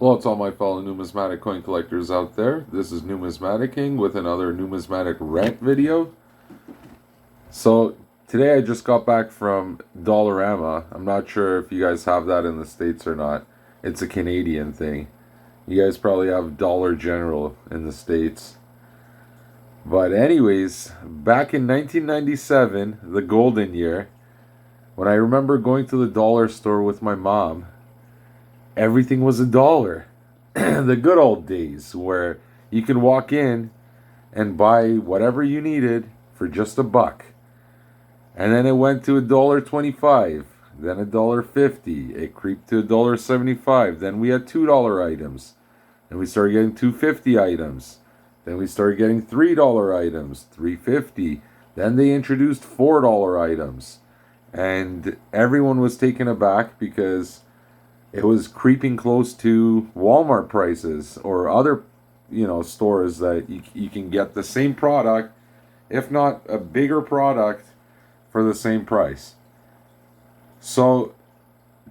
Well, it's all my fellow numismatic coin collectors out there. This is Numismatic King with another numismatic rant video. So, today I just got back from Dollarama. I'm not sure if you guys have that in the States or not. It's a Canadian thing. You guys probably have Dollar General in the States. But anyways, back in 1997, the golden year, when I remember going to the dollar store with my mom, everything was $1. The good old days where you could walk in and buy whatever you needed for just $1. And then it went to $1.25, then $1.50. It creeped to $1.75. Then we had $2 items. Then we started getting $2.50 items. Then we started getting $3 items, $3.50. Then they introduced $4 items. And everyone was taken aback because it was creeping close to Walmart prices or other, stores that you can get the same product, if not a bigger product, for the same price. So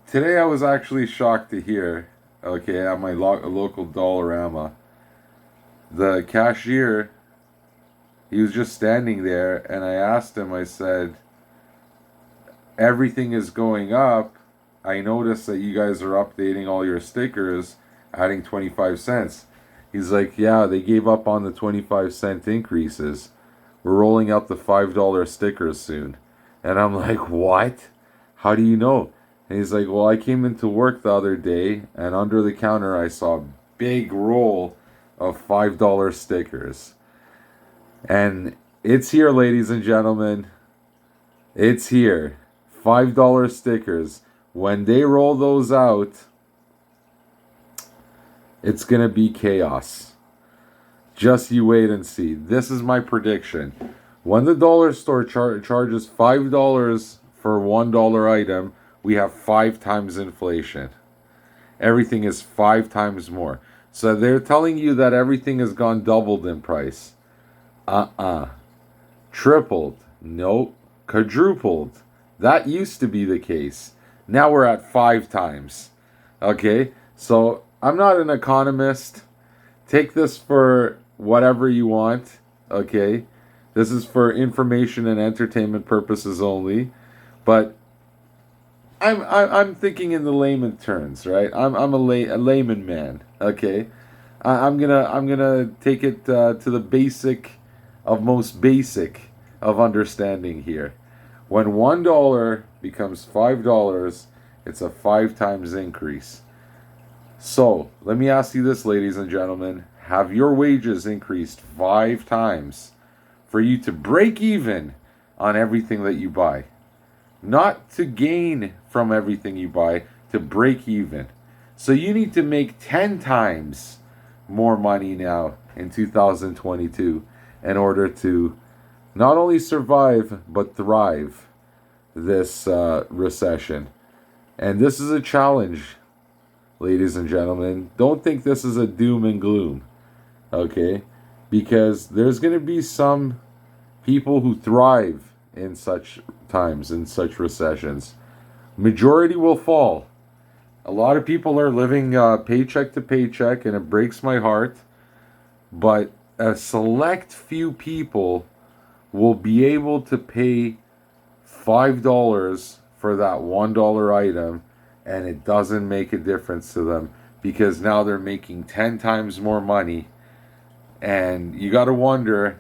today I was actually shocked to hear, at my local Dollarama, the cashier, he was just standing there, and I asked him, I said, everything is going up. I noticed that you guys are updating all your stickers, adding 25 cents. He's like, yeah, they gave up on the 25-cent increases. We're rolling out the $5 stickers soon. And I'm like, what? How do you know? And he's like, well, I came into work the other day, and under the counter I saw a big roll of $5 stickers. And it's here, ladies and gentlemen. It's here. $5 stickers. When they roll those out, it's going to be chaos. Just you wait and see. This is my prediction. When the dollar store charges $5 for $1 item, we have 5 times inflation. Everything is 5 times more. So they're telling you that everything has gone doubled in price. Tripled. Nope. Quadrupled. That used to be the case. Now we're at 5 times. Okay? So I'm not an economist. Take this for whatever you want. Okay? This is for information and entertainment purposes only. But I'm thinking in the layman terms, right? I'm a layman man. Okay? I'm gonna take it to the basic of most basic of understanding here. When $1 becomes $5, it's a 5 times increase. So, let me ask you this, ladies and gentlemen. Have your wages increased 5 times for you to break even on everything that you buy? Not to gain from everything you buy, to break even. So you need to make 10 times more money now in 2022 in order to not only survive, but thrive this recession. And this is a challenge, ladies and gentlemen. Don't think this is a doom and gloom, okay? Because there's going to be some people who thrive in such times, in such recessions. Majority will fall. A lot of people are living paycheck to paycheck, and it breaks my heart. But a select few people will be able to pay $5 for that $1 item, and it doesn't make a difference to them because now they're making 10 times more money. And you got to wonder,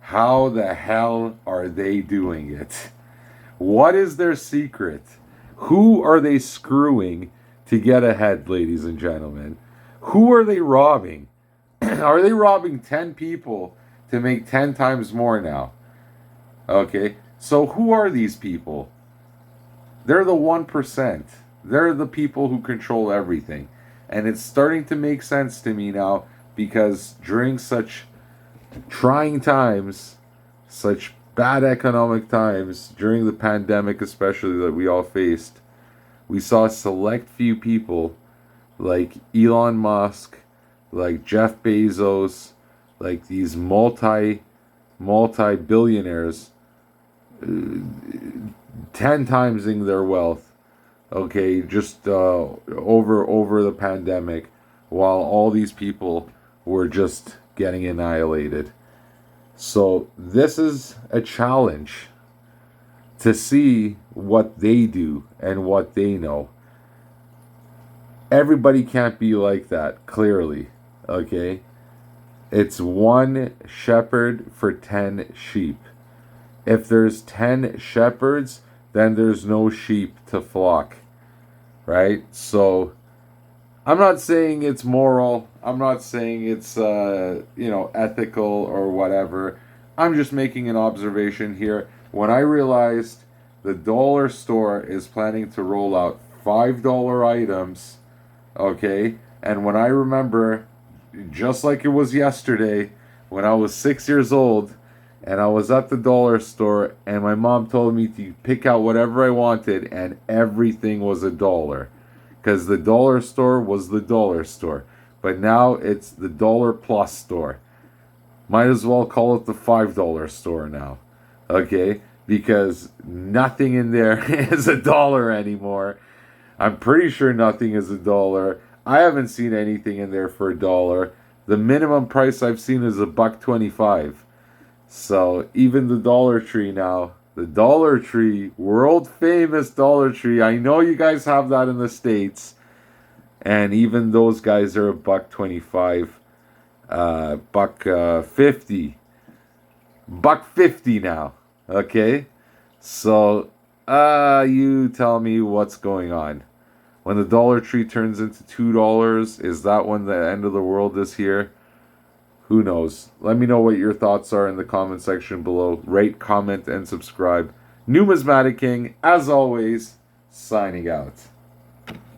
how the hell are they doing it? What is their secret? Who are they screwing to get ahead, ladies and gentlemen? Who are they robbing? Are they robbing 10 people to make 10 times more now? Okay, so who are these people? They're the 1%. They're the people who control everything. And it's starting to make sense to me now because during such trying times, such bad economic times, during the pandemic especially that we all faced, we saw a select few people like Elon Musk, like Jeff Bezos, like these multi-billionaires 10 timesing their wealth, okay, just over the pandemic, while all these people were just getting annihilated. So this is a challenge to see what they do and what they know. Everybody can't be like that, clearly. Okay? It's one shepherd for 10 sheep. If there's 10 shepherds, then there's no sheep to flock. Right? So I'm not saying it's moral. I'm not saying it's ethical or whatever. I'm just making an observation here. When I realized the dollar store is planning to roll out $5 items, okay, and when I remember, just like it was yesterday, when I was 6 years old, and I was at the dollar store, and my mom told me to pick out whatever I wanted, and everything was $1. Because the dollar store was the dollar store. But now it's the dollar plus store. Might as well call it the $5 store now. Okay? Because nothing in there is $1 anymore. I'm pretty sure nothing is $1. I haven't seen anything in there for $1. The minimum price I've seen is $1.25. So even the Dollar Tree now, the Dollar Tree, world famous Dollar Tree. I know you guys have that in the States. And even those guys are $1.25, $1.50, $1.50 now. Okay? So, you tell me what's going on. When the Dollar Tree turns into $2, is that when the end of the world is here? Who knows? Let me know what your thoughts are in the comment section below. Rate, comment, and subscribe. Numismatic King, as always, signing out.